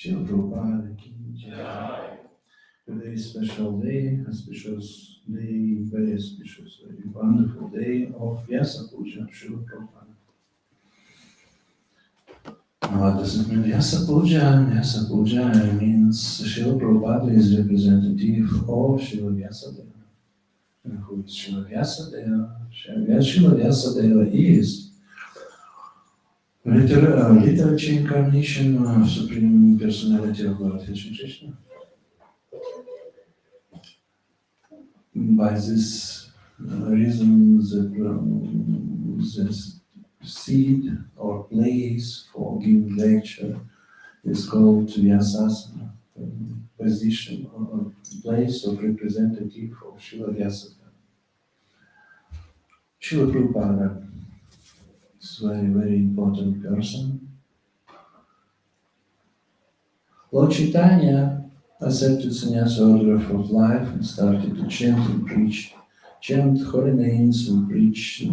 Srila Prabhupada ki jai. Today is a special day, auspicious day, very auspicious, very wonderful day of Vyasa Puja, Srila Prabhupada. What does it mean, Vyasa Puja? Vyasa Puja means Srila Prabhupada is representative of Srila Vyasadeva. And who is Srila Vyasadeva? Srila Vyasadeva is literature incarnation of Supreme Personality of Godhead Shri Krishna. By this reason, the seed or place for giving lecture is called Vyasasana, position or place of representative of Srila Vyasadeva. Srila Prabhupada is a very, very important person. Lord Chaitanya accepted sannyasa order of life and started to chant and preach, chant holy names and preach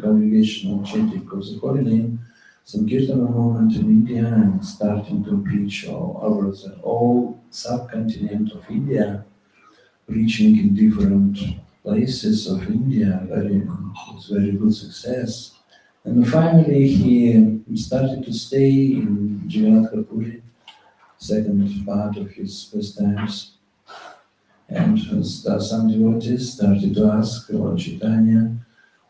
congregational chanting of the holy name, some Kirtana movement in India, and starting to preach all over the whole subcontinent of India, preaching in different places of India, with very good success. And finally he started to stay in Jagannath Puri, second part of his pastimes. And some devotees started to ask Lord Chaitanya,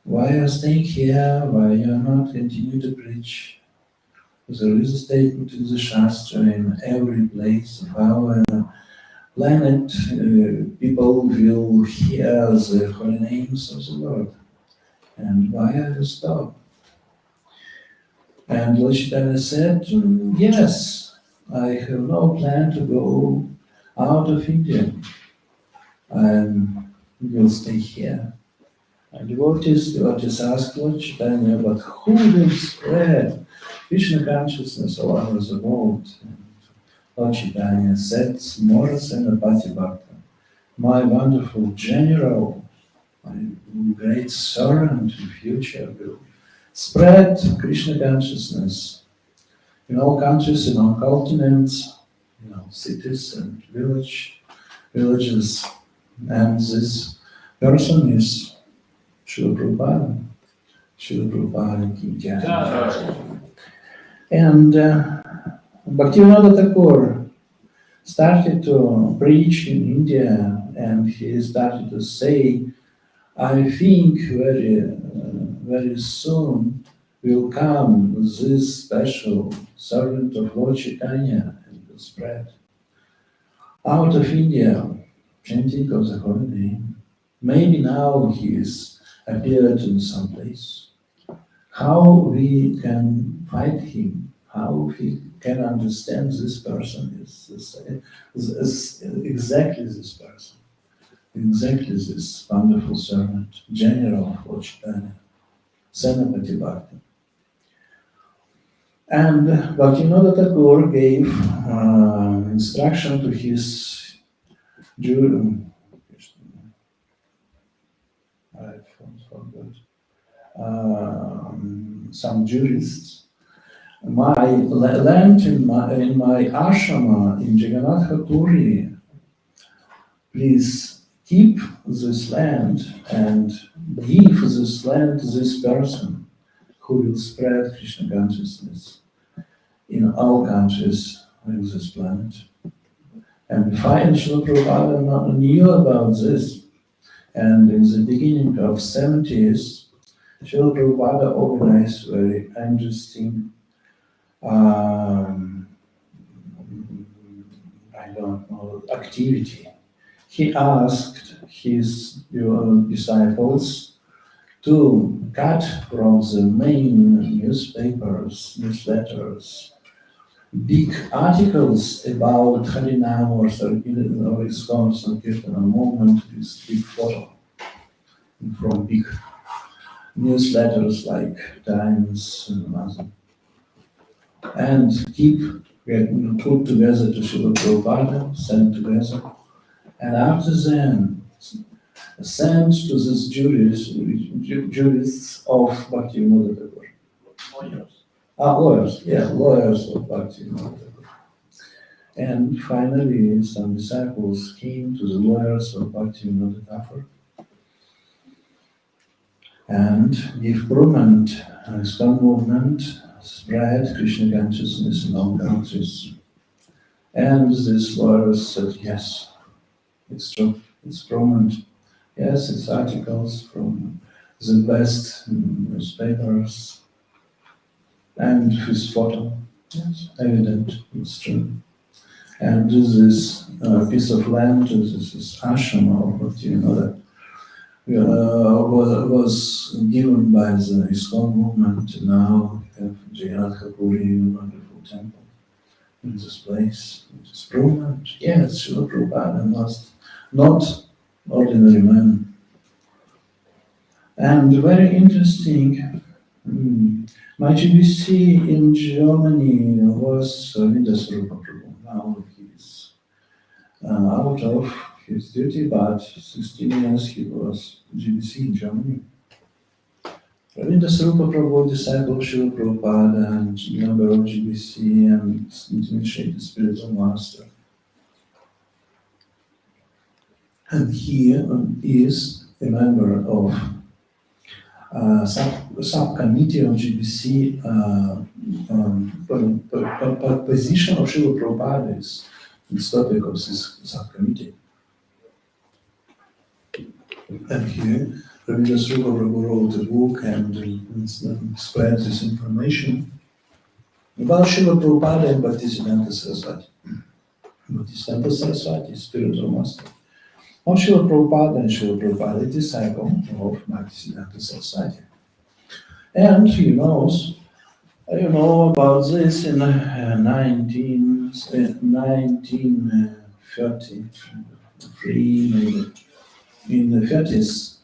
why are you staying here? Why you are not continue to preach? There is a statement in the Shastra, in every place of our planet, people will hear the holy names of the Lord. And why are you stopped? And Lord Chaitanya said, yes, I have no plan to go out of India. I will stay here. And devotees asked Lord Chaitanya, but who will spread Krishna consciousness all over the world? And Lord Chaitanya said, Mora Senapati Bhakta, my wonderful general, my great servant in future will spread Krishna consciousness in all countries, in all continents, cities and villages. And this person is Srila Prabhupada. Srila Prabhupada Ki Jai. And Bhaktivinoda Thakur started to preach in India, and he started to say, I think very soon will come this special servant of Lord Chaitanya and will spread out of India, chanting of the holy name. Maybe now he is appeared in some place. How we can fight him? How we can understand this person is exactly this person, exactly this wonderful servant, general of Lord Chaitanya, Senapati Bhakta. And Bhaktivinoda Thakur gave instruction to his some jurists. My land in my ashrama in Jagannath Puri, please keep this land and give this land to this person who will spread Krishna consciousness in all countries on this planet. And finally, Srila Prabhupada knew about this. And in the beginning of 70s, Srila Prabhupada organized a very interesting, activity. He asked his disciples to cut from the main newsletters, big articles about Harinam or ISKCON Sankirtana movement with big photo from big newsletters like Times and other, and put together to Srila Prabhupada, sent together, and after then sent to these jurists of Bhaktivinoda Thakur. Lawyers of Bhaktivinoda Thakur. And finally, some disciples came to the lawyers of Bhaktivinoda Thakur and gave movement, ISKCON movement, spread Krishna consciousness in all countries. And these lawyers said, yes, it's true, it's prominent. Yes, it's articles from the best newspapers and his photo. Yes, evident, it's true. And this piece of land, this ashrama of Bhaktivinoda, was given by the ISKCON movement. Now we have Jagannath Puri, wonderful temple in this place. It is prominent. Yes, Srila Prabhupada was not ordinary man. And very interesting, my GBC in Germany was Srila Prabhu. Now he's out of his duty, but 16 years he was GBC in Germany. Srila Prabhu, disciple of Srila Prabhupada, and member of GBC and initiated spiritual master. And he is a member of subcommittee of GBC. Position of Srila Prabhupada is the topic of this subcommittee. And here, Srila Prabhu wrote a book and spread this information about Srila Prabhupada and Bhaktisiddhanta Saraswati. Bhaktisiddhanta Saraswati is spiritual master of Srila Prabhupada, and Srila Prabhupada is disciple of Bhaktisiddhanta Saraswati. And he knows You know about this in 1933, maybe, in the 30s.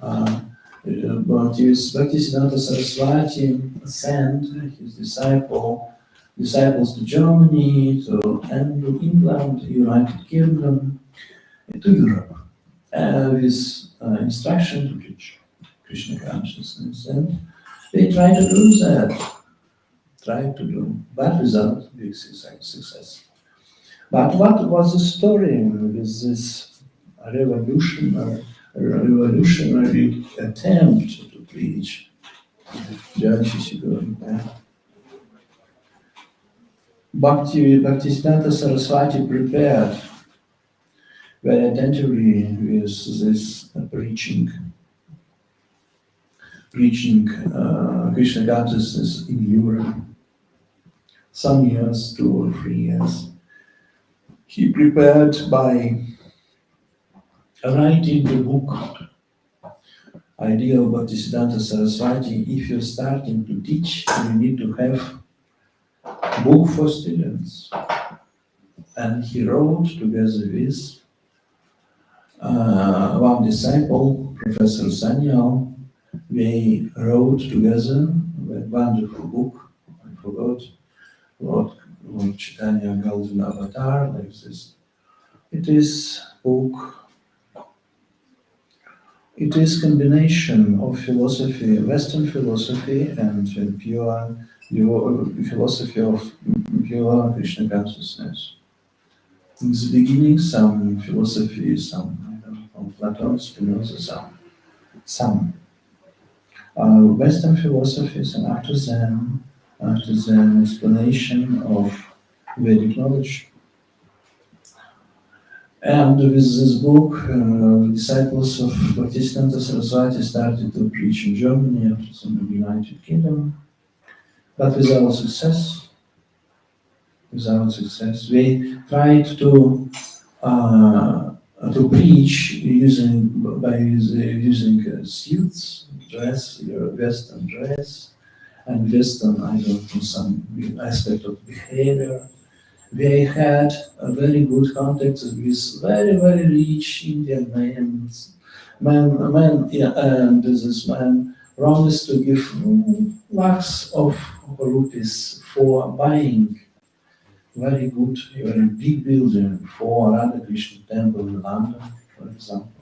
But Bhaktisiddhanta Saraswati sent his disciples to Germany, and to England, United Kingdom, to Europe, with instruction to teach Krishna consciousness. And they tried to do that, but without big success. But what was the story with this revolutionary attempt to preach Jai? Bhaktisiddhanta Saraswati prepared very attentively with this preaching Krishna consciousness in Europe. Some years, 2 or 3 years. He prepared by writing the book Idea of Bhaktisiddhanta Saraswati. If you're starting to teach, you need to have book for students. And he wrote together with one disciple, Professor Sanyal. They wrote together a wonderful book. I forgot what Chaitanya Golden Avatar, like this. It is book. It is combination of philosophy, Western philosophy, and pure philosophy of pure Krishna consciousness. In the beginning, some philosophy, from Plato, Spinoza, some Western philosophies, and after them, explanation of Vedic knowledge. And with this book, disciples of Bhaktisiddhanta Saraswati started to preach in Germany, after some in the United Kingdom, but without success. They tried to preach using suits, Western dress, and Western, I don't know, some aspect of behavior. They had a very good contact with very, very rich Indian and this man promised to give lakhs of rupees for buying very good, very big building for Radha Krishna temple in London, for example.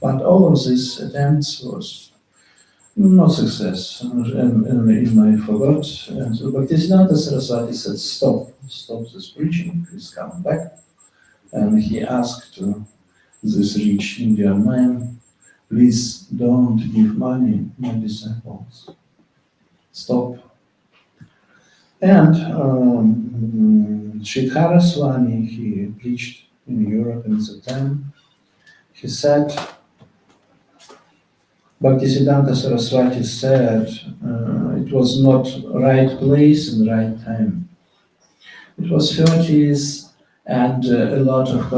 But all of these attempts was not success, and I forgot. And so Bhaktisiddhanta Saraswati said, stop this preaching, please come back. And he asked this rich Indian man, please don't give money, my disciples. Stop. And Sridhara Swami, he preached in Europe in the time. He said, Bhaktisiddhanta Saraswati said it was not right place and right time. It was 30s, and a lot of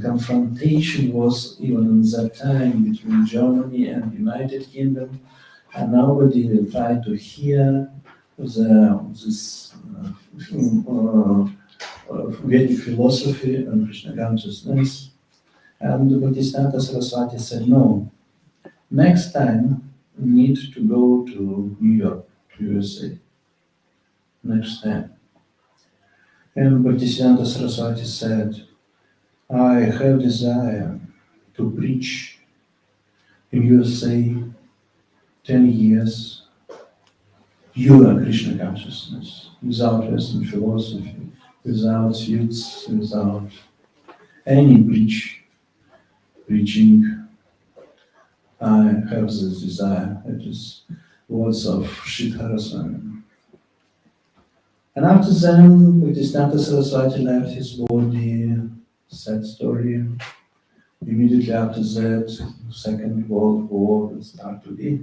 confrontation was even in that time between Germany and United Kingdom, and nobody tried to hear this Vedic philosophy and Krishna consciousness. And Bhaktisiddhanta Saraswati said, no, next time we need to go to New York, to USA. Next time. And Bhaktisiddhanta Saraswati said, I have desire to preach in USA 10 years, pure Krishna consciousness, without Western philosophy, without suits, without any preaching. I have this desire. It is words of Sridhara Swami. And after then, Bhaktisiddhanta Saraswati left his body, sad story. Immediately after that, Second World War will start to be.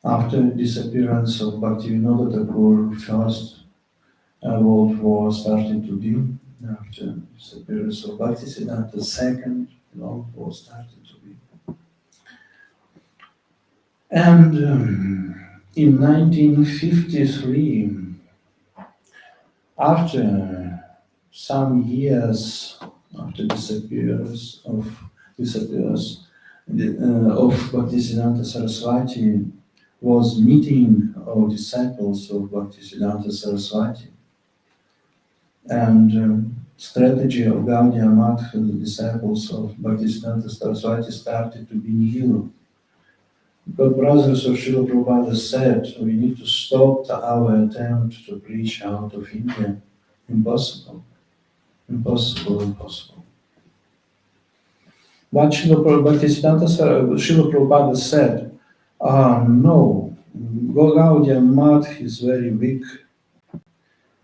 After the disappearance of Bhaktivinoda Thakur, First World War started to be. After the disappearance of Bhaktisiddhanta, Second World War started to be. And in 1953, after some years after disappearance of Bhaktisiddhanta Saraswati, was meeting of disciples of Bhaktisiddhanta Saraswati, and strategy of Gaudiya Math, the disciples of Bhaktisiddhanta Saraswati, started to be new. But brothers of Srila Prabhupada said, we need to stop our attempt to preach out of India. Impossible, impossible. But Srila Prabhupada said, no, Gaudiya Math is very weak,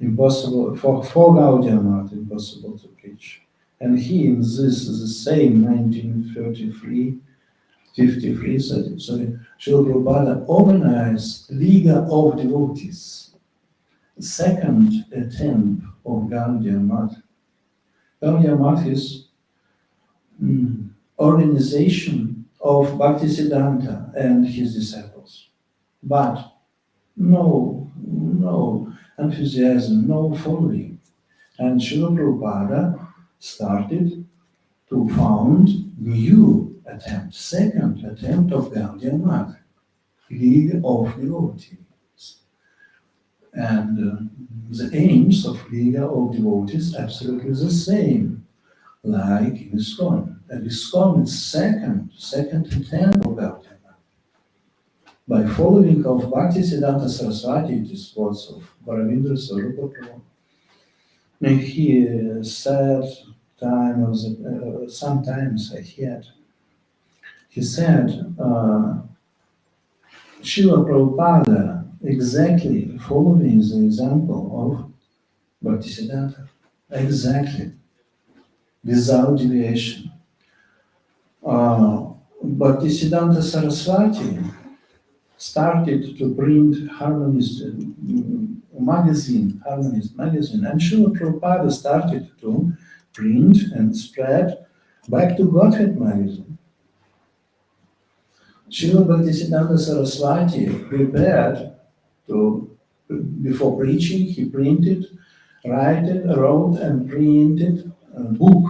impossible, for Gaudiya Math, impossible to preach. And he, in this the same 1933, 53, sorry, Srila Prabhupada organized Liga of Devotees, second attempt of Gaudiya Math. Gaudiya Math is organization of Bhaktisiddhanta and his disciples. But no enthusiasm, no following. And Srila Prabhupada started to found new attempt, second attempt of Gaudiya Math, League of Devotees. And the aims of League of Devotees absolutely the same, like in ISKCON. And ISKCON is second attempt of Gaudiya Math. By following of Bhaktisiddhanta Saraswati, it is words of Bharavendra Swarupa Prabhu. He said, sometimes I heard, he said, Srila Prabhupada exactly following the example of Bhaktisiddhanta, exactly, without deviation. Bhaktisiddhanta Saraswati started to print Harmonist magazine, and Srila Prabhupada started to print and spread Back to Godhead magazine. Srila Bhaktisiddhanta Saraswati prepared to, before preaching, he printed, wrote and printed a book.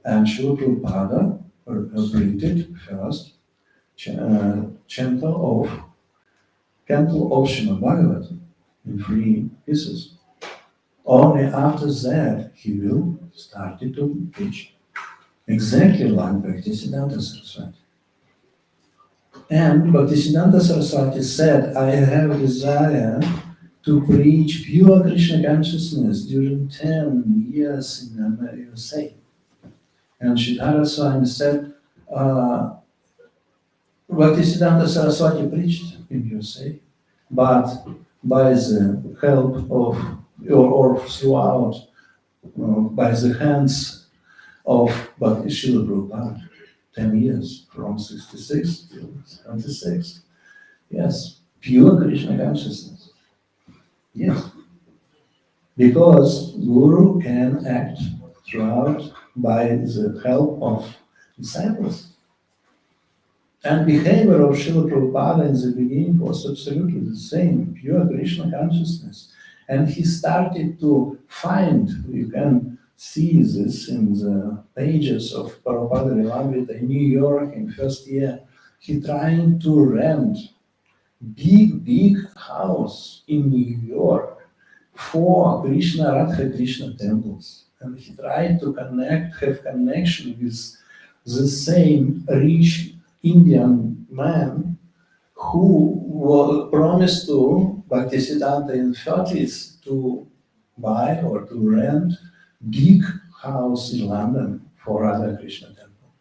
And Srila Prabhupada printed first canto of Srimad Bhagavatam in 3 pieces. Only after that he will start to preach exactly like Bhaktisiddhanta Saraswati. And Bhaktisiddhanta Saraswati said, I have a desire to preach pure Krishna consciousness during 10 years in the USA. And Siddhartha Swami said, Bhaktisiddhanta Saraswati preached in USA, but by the help of, or throughout, by the hands of Srila Prabhupada, 10 years, from 66 to 76. Yes, pure Krishna consciousness. Yes, because Guru can act throughout by the help of disciples. And behavior of Srila Prabhupada in the beginning was absolutely the same, pure Krishna consciousness. And he started to find, you can see this in the pages of Prabhupada Lilamrita in New York in first year. He trying to rent big house in New York for Radha Krishna temples. And he tried to have connection with the same rich Indian man who promised to Bhaktisiddhanta in 30s to buy or to rent big house in London for Radha Krishna temple.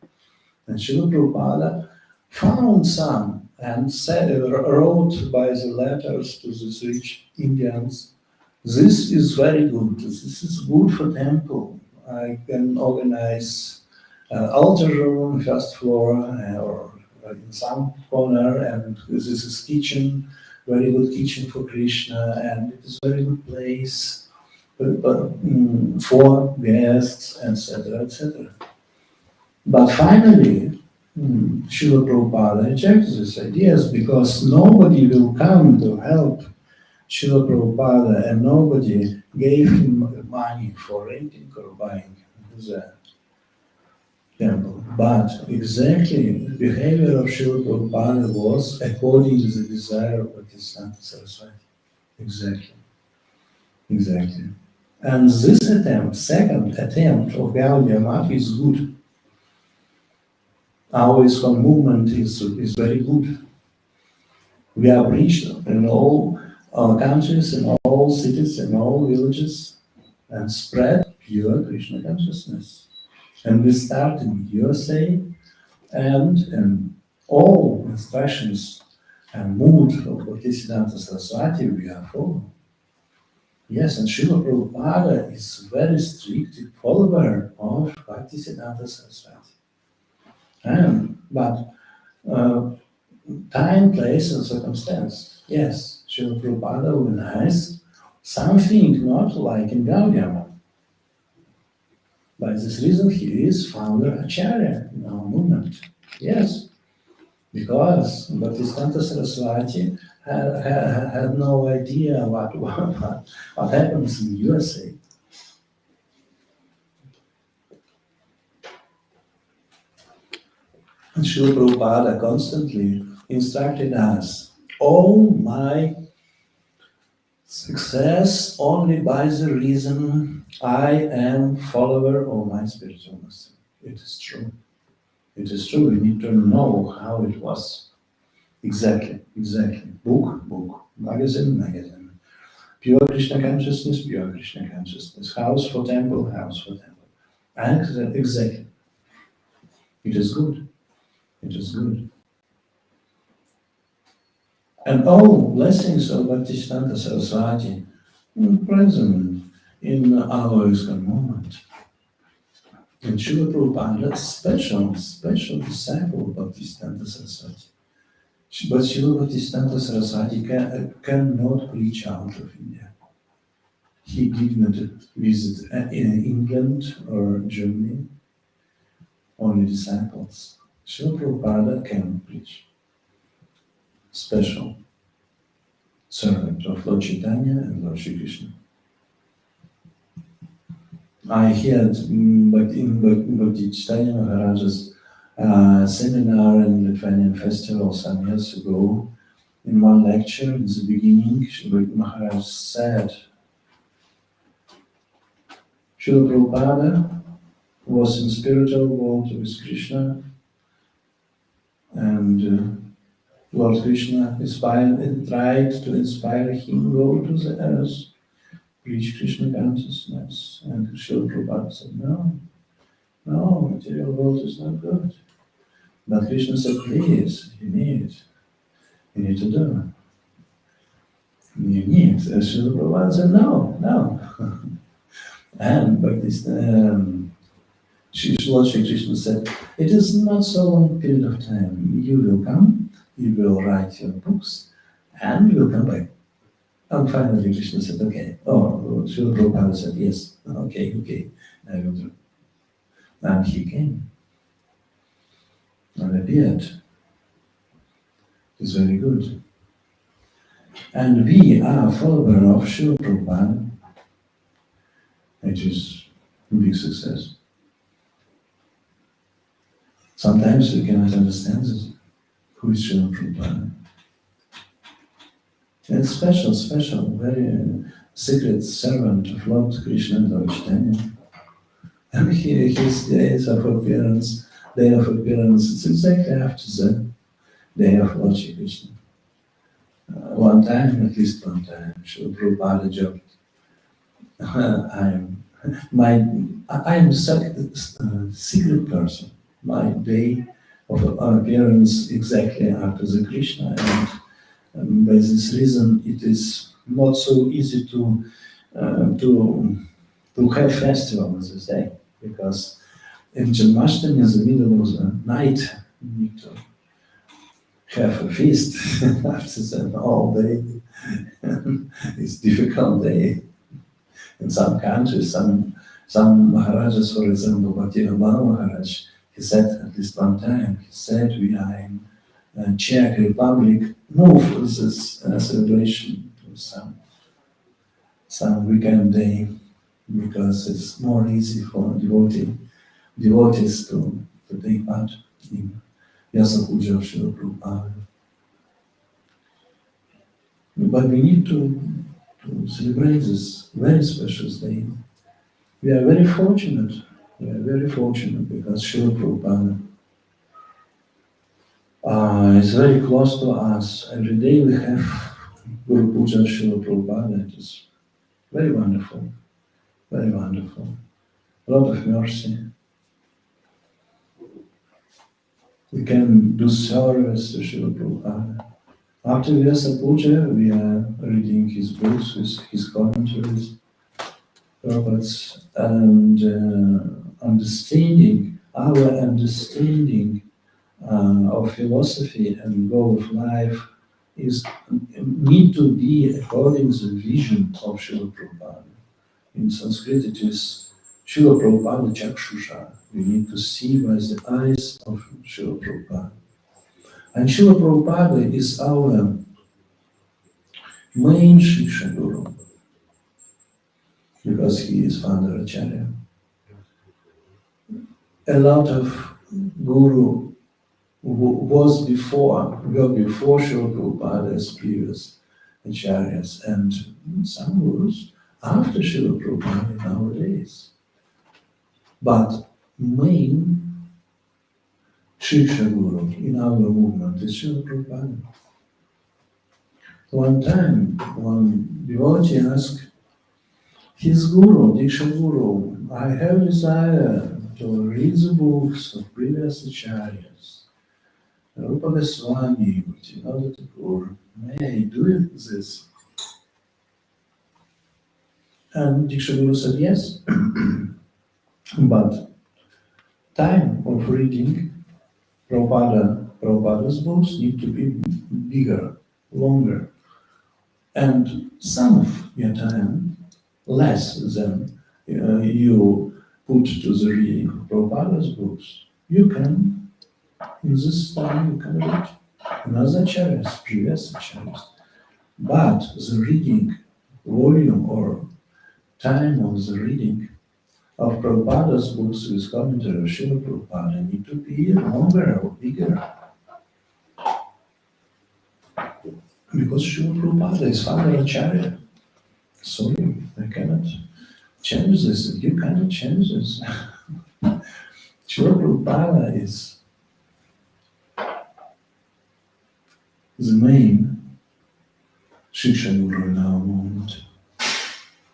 And Srila Prabhupada found some and wrote by the letters to these rich Indians, this is very good, this is good for temple. I can organize altar room, first floor, or in some corner, and this is kitchen, very good kitchen for Krishna, and it is very good place for guests, etc., etc. But finally, Srila Prabhupada rejected these ideas because nobody will come to help Srila Prabhupada and nobody gave him money for renting or buying the temple. But exactly the behavior of Srila Prabhupada was according to the desire of Bhaktisiddhanta Saraswati. Exactly. Exactly. And this attempt, second attempt of Gaudiya Math is good. Our ISKCON movement is very good. We are preached in all countries, in all cities, in all villages, and spread pure Krishna consciousness. And we start in USA, and in all instructions and mood of Bhaktisiddhanta Saraswati we are following. Yes, and Srila Prabhupada is very strict follower of Bhaktisiddhanta Saraswati. But time, place, and circumstance. Yes, Srila Prabhupada organized something not like in Gaudiya. By this reason, he is founder Acharya in our movement. Yes, because Bhaktisiddhanta Saraswati had no idea what happens in USA. And Srila Prabhupada constantly instructed us, all my success only by the reason I am follower of my spiritual master. It is true. It is true. We need to know how it was. Exactly. Book. Magazine. Pure Krishna consciousness, pure Krishna consciousness. House for temple. And exactly. It is good. It is good. And all blessings of Bhaktisiddhanta Saraswati present in our ISKCON movement. And Srila Prabhupada, special disciple of Bhaktisiddhanta Saraswati. But Srila Bhaktisiddhanta Saraswati cannot preach out of India. He did not visit England or Germany, only disciples. Srila Prabhupada can preach. Special servant of Lord Chaitanya and Lord Shri Krishna. I heard but in Bhakti Chaitanya Maharaja's seminar and Lithuanian festival some years ago. In one lecture, in the beginning, Srila Maharaj said, Srila Prabhupada was in spiritual world with Krishna, and Lord Krishna tried to inspire him go to the earth, preach Krishna consciousness. And Srila Prabhupada said, no, material world is not good. But Krishna said, please, you need to do. You need. Srila Prabhupada said, no. But this, Lord Shri Krishna said, it is not so long period of time. You will come, you will write your books, and you will come back. And finally Krishna said, okay. Oh, Srila Prabhupada said, yes, okay, I will do. And he came and appeared. It's very good. And we are follower of Srila Prabhupada. It is a big success. Sometimes we cannot understand this. Who is Srila Prabhupada? It's special, very secret servant of Lord Krishna and Lord Chaitanya. And his day of appearance, it's exactly after the day of Lord Shri Krishna. At least one time, Srila Prabhupada joked, I'm a secret person. My day of appearance exactly after the Krishna, and by this reason it is not so easy to have festival on this day, because in Janmashtami in the middle of the night you need to have a feast after that all day. It's difficult day. In some countries, some Maharajas, for example, Bhakti Maharaj, He said at least one time, he said, we are in Czech Republic, move this celebration to some weekend day, because it's more easy for devotees to take part in Vyasa Puja of Srila Prabhupada. But we need to celebrate this very special day. We are very fortunate. We are very fortunate because Srila Prabhupada is very close to us. Every day we have Guru Puja of Srila Prabhupada. It is very wonderful, very wonderful. A lot of mercy. We can do service to Srila Prabhupada. After Vyasa Puja, we are reading his books, his commentaries, Prabhupada's, and understanding, our understanding of philosophy and goal of life is need to be according to the vision of Srila Prabhupada. In Sanskrit it is Srila Prabhupada Chakshusha. We need to see by the eyes of Srila Prabhupada. And Srila Prabhupada is our main Shiksha Guru, because he is founder Acharya. A lot of Guru were before Srila Prabhupada as previous Acharyas, and some Gurus after Srila Prabhupada nowadays. But main Shiksha Guru in our movement is Srila Prabhupada. One time, one devotee asked his Guru, Diksha Guru, I have desire to read the books of previous Acharyas, Rupa Goswami, Bhaktivinoda Thakur. May I do this? And Diksha Guru said yes, but time of reading Prabhupada's books need to be bigger, longer. And some of your time, less than you put to the reading of Prabhupada's books, you can, in this time, you can read another acharyas, previous acharyas. But the reading volume or time of the reading of Prabhupada's books with commentary of Srila Prabhupada need to be longer or bigger. Because Srila Prabhupada is founder Acharya. Sorry, I cannot change this. You cannot change this. Srila Prabhupada is the main Shiksha Guru in our movement.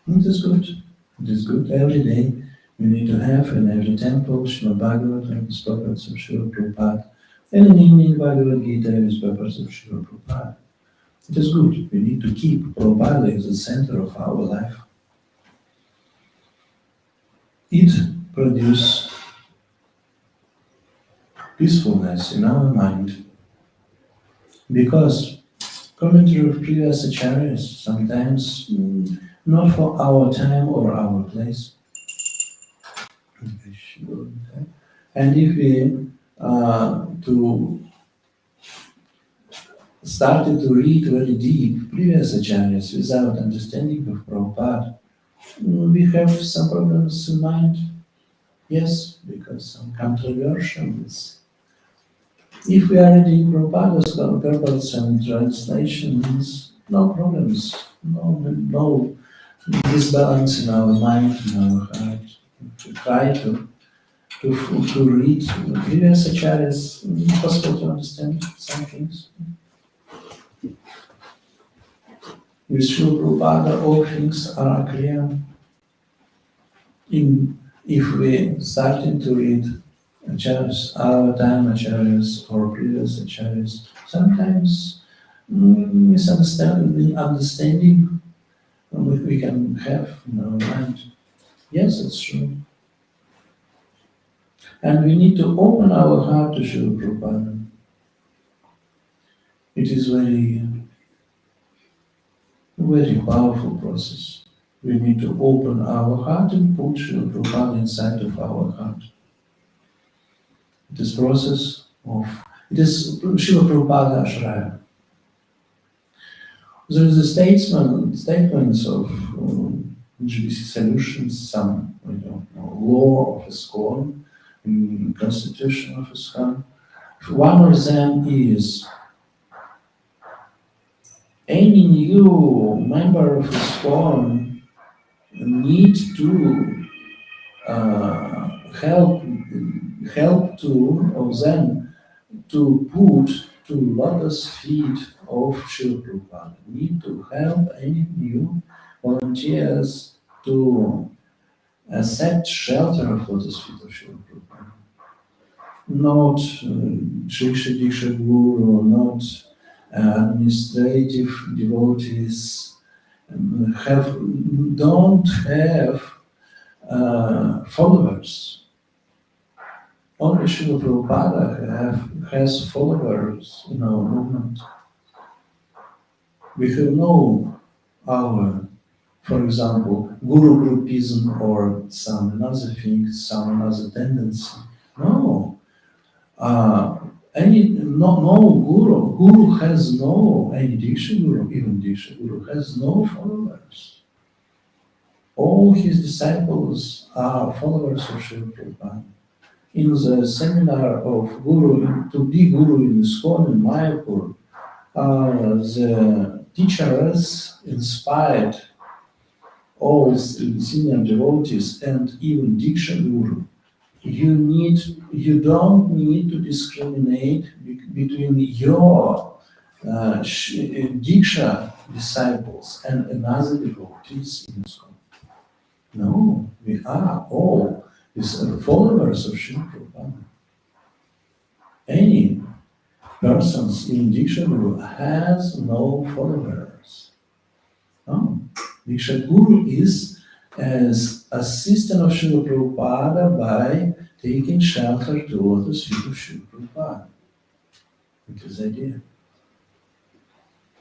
It is good. It is good. Every day we need to have in every temple Srimad Bhagavad and the purports of Srila Prabhupada. And in evening Bhagavad Gita is purports of Srila Prabhupada. It is good. We need to keep Prabhupada as the center of our life. It produces peacefulness in our mind, because commentary of previous acharyas sometimes not for our time or our place. And if we started to read very deep previous acharyas without understanding of Prabhupada, we have some problems in mind. Yes, because some controversials. If we are reading Prabhupada's purports and translations, no problems, no disbalance in our mind, in our heart. If we try to read previous acharyas, it's possible to understand some things. With Srila Prabhupada, all things are clear. If we started to read acharyas, our time acharyas or previous acharyas, sometimes understanding we can have in our mind. Yes, it's true. And we need to open our heart to Srila Prabhupada. It is very powerful process. We need to open our heart and put Srila Prabhupada inside of our heart. It is process of, it is Srila Prabhupada Ashraya. There is a statements of GBC solutions, some, I don't know, law of ISKCON, constitution of ISKCON. One of them is any new member of ISKCON need to help to of them to put to lotus feet of Srila Prabhupada. Need to help any new volunteers to accept shelter of lotus feet of Srila Prabhupada. Not Shiksha Diksha Guru, not administrative devotees, don't have followers. Only Srila Prabhupada has followers in our movement. We have no our, for example, guru groupism or some another thing, some another tendency. No. No guru has no, any Diksha Guru, even Diksha Guru has no followers. All his disciples are followers of Srila Prabhupada. In the seminar of Guru, to be Guru in ISKCON in Mayapur, the teachers inspired all senior devotees and even Diksha Guru. You don't need to discriminate between your Diksha disciples and another devotees in ISKCON. No, we are all followers of Srila Prabhupada. Any persons in Diksha Guru has no followers. No. Diksha Guru is as assistant of Srila Prabhupada by taking shelter to lotus feet of Srila Prabhupada. It is the idea.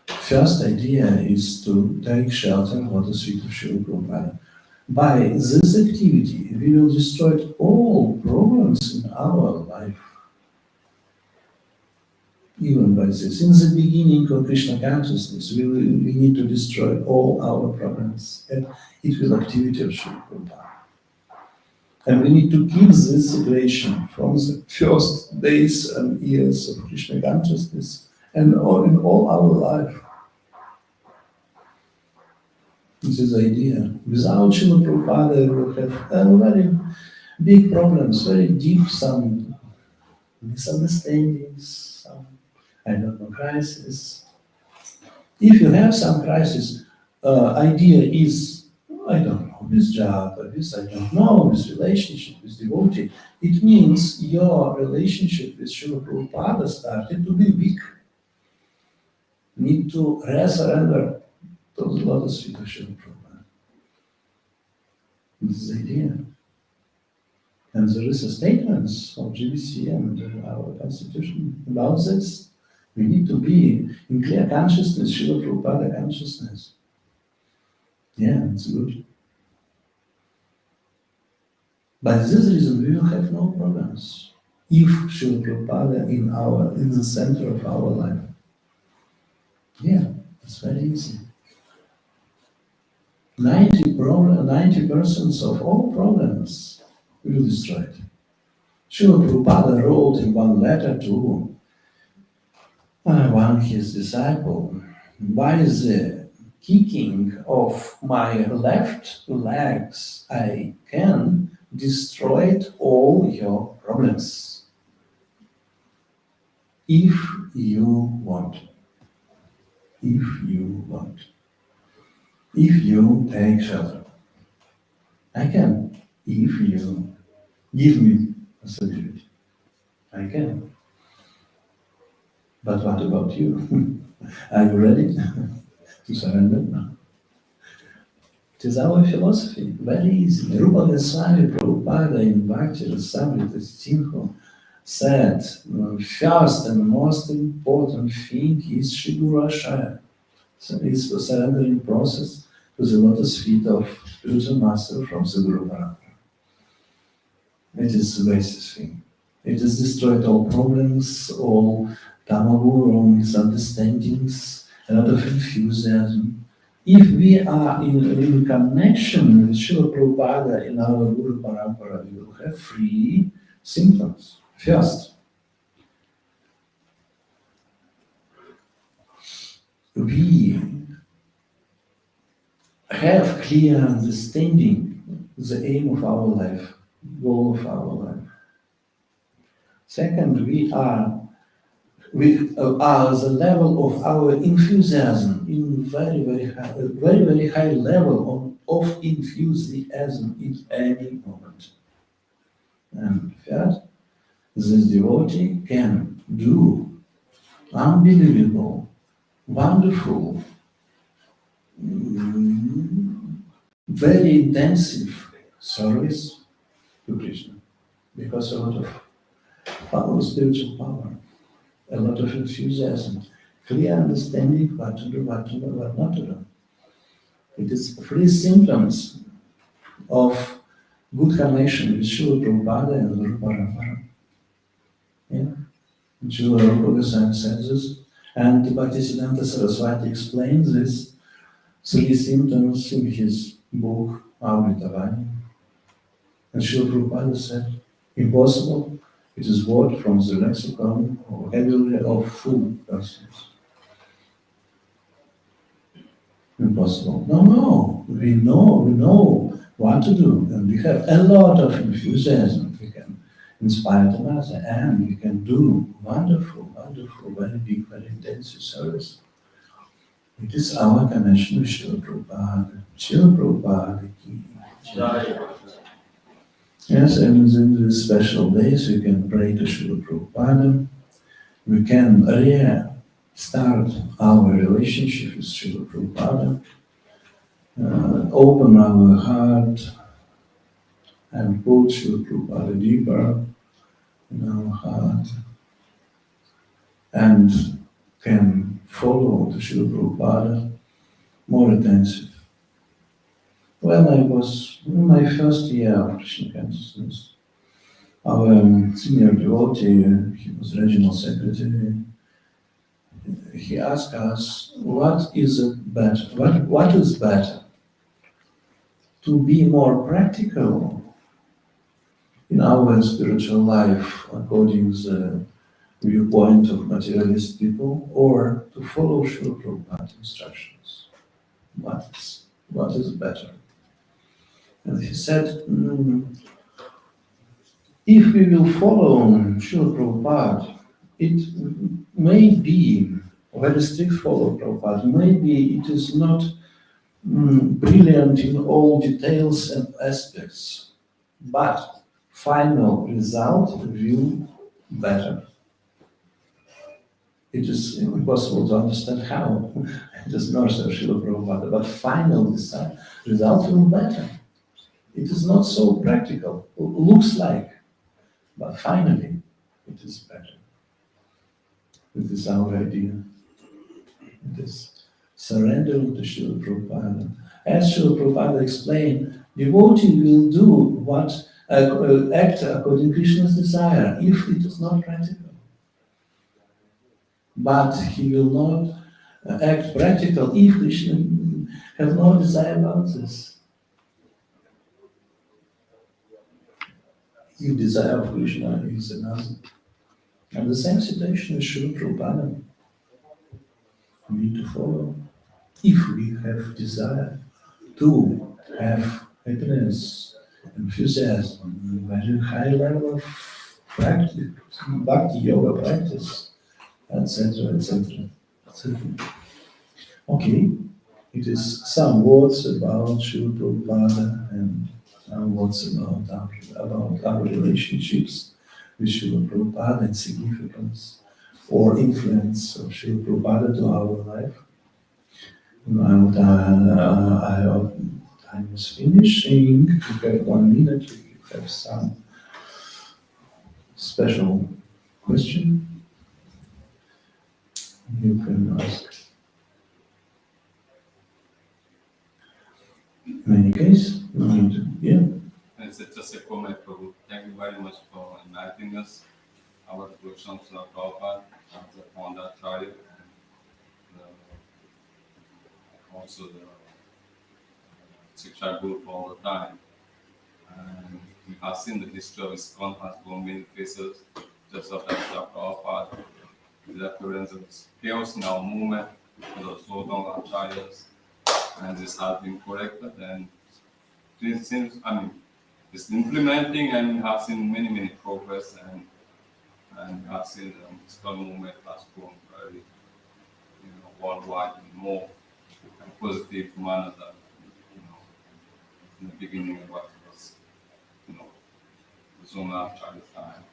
First idea is to take shelter of lotus feet of Srila Prabhupada. By this activity, we will destroy all problems in our life. Even by this. In the beginning of Krishna consciousness, we need to destroy all our problems. And it will activity of Srila Prabhupada. And we need to keep this situation from the first days and years of Krishna consciousness and in all our life. This is the idea. Without Srila Prabhupada, we will have very big problems, very deep, some misunderstandings, some, I don't know, crisis. If you have some crisis, idea is, I don't know, this job, or this, I don't know, this relationship with devotee, it means your relationship with Srila Prabhupada started to be weak. Need to surrender to the lotus feet of Srila Prabhupada. This is the idea. And there is a statement of GBC and our constitution about this. We need to be in clear consciousness, Srila Prabhupada consciousness. Yeah, it's good. By this reason, we will have no problems if Srila Prabhupada in the center of our life. Yeah, it's very easy. 90% of all problems will destroy it. Srila Prabhupada wrote in one letter to one his disciple, by the kicking of my left legs, I can destroy all your problems. If you want. If you want. If you take shelter. I can. If you give me a certificate. I can. But what about you? Are you ready to surrender? No. It is our philosophy, very easy. Rupa Goswami Prabhupada in Bhakti Rasamrita Singha said, first and most important thing is Shigura Shaya. So it's the surrendering process to the lotus feet of spiritual master from the Guru Parampara. It is the basic thing. It has destroyed all problems, all tamagu, all misunderstandings, a lot of enthusiasm. If we are in connection with Srila Prabhupada in our Guru Parampara, we will have three symptoms. First, we have clear understanding the aim of our life, goal of our life. Second, we are the level of our enthusiasm in very high level of enthusiasm in any moment. And third, this devotee can do unbelievable, wonderful, very intensive service to Krishna because a lot of power, spiritual power, a lot of enthusiasm, clear understanding what to do, what not to do. It is three symptoms of good connection with Srila Prabhupada and Guru Parampara. Yeah? Srila Prabhupada said this, and Bhaktisiddhanta Saraswati explains this three symptoms in his book, Amritavani. And Srila Prabhupada said, impossible, it is word from the lexicon or vocabulary of fool persons. Impossible. No, we know what to do, and we have a lot of enthusiasm. We can inspire another, and we can do wonderful, very big, very intensive service. It is our connection with Srila Prabhupada. Srila Prabhupada ki jai. Yes, and in these special days we can pray to Srila Prabhupada. We can start our relationship with Srila Prabhupada. Open our heart and put Srila Prabhupada deeper in our heart and can follow the Srila Prabhupada more intensive. When I was in my first year of Krishna consciousness, our senior devotee, he was regional secretary, he asked us, what is better? To be more practical in our spiritual life according to the viewpoint of materialist people, or to follow Srila Prabhupada's instructions? What is better? And he said, if we will follow Srila Prabhupada, it may be very strict follow Prabhupada. Maybe it is not brilliant in all details and aspects, but final result will be better. It is impossible to understand how. It is not so Srila Prabhupada, but final result will be better. It is not so practical, looks like, but finally it is better. It is our idea. It is surrendering to Srila Prabhupada. As Srila Prabhupada explained, devotee will do what act according to Krishna's desire, if it is not practical. But he will not act practical if Krishna has no desire about this. If desire of Krishna is another. And the same situation with Srila Prabhupada. We need to follow. If we have desire to have happiness, enthusiasm, very high level of practice, bhakti yoga practice, etc., etc., etc. Okay, it is some words about Srila Prabhupada and some words about our relationships with Srila Prabhupada and significance or influence of Srila Prabhupada to our life. Now our time is finishing. We have 1 minute. We have some special question you can ask. In any case, no need to, yeah. It's just a comment, Prabhu. Thank you very much for inviting us. our devotion Srila Prabhupada as the founder child, and also the Shiksha Guru for all the time. And we have seen the history of ISKCON has gone many faces, just after Srila Prabhupada, the appearance of chaos in our movement, because of slowdown acharyas, and this has been corrected. And it seems, it's implementing, and we have seen many progress, and we have seen the ISKCON movement has grown very, worldwide in more and positive manner than, in the beginning of what it was, the Zona Acharya time.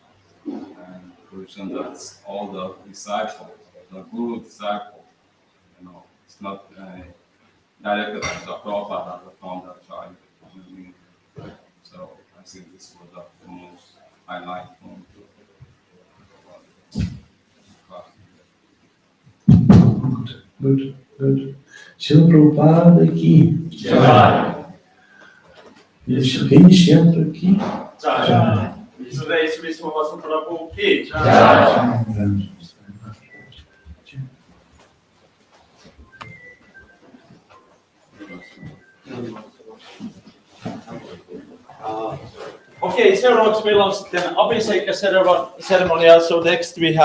And position that all the disciples, the Guru disciples, it's not directed as a Prabhupada as the founder child. So I think this was the most highlight from Good. Srila Prabhupada ki jai. Vishvavasu ki jai. Vishvavasu Prabhu ki Jai. Okei, seuraavaksi meillä on sitten abhisekka-seremonia. So next we have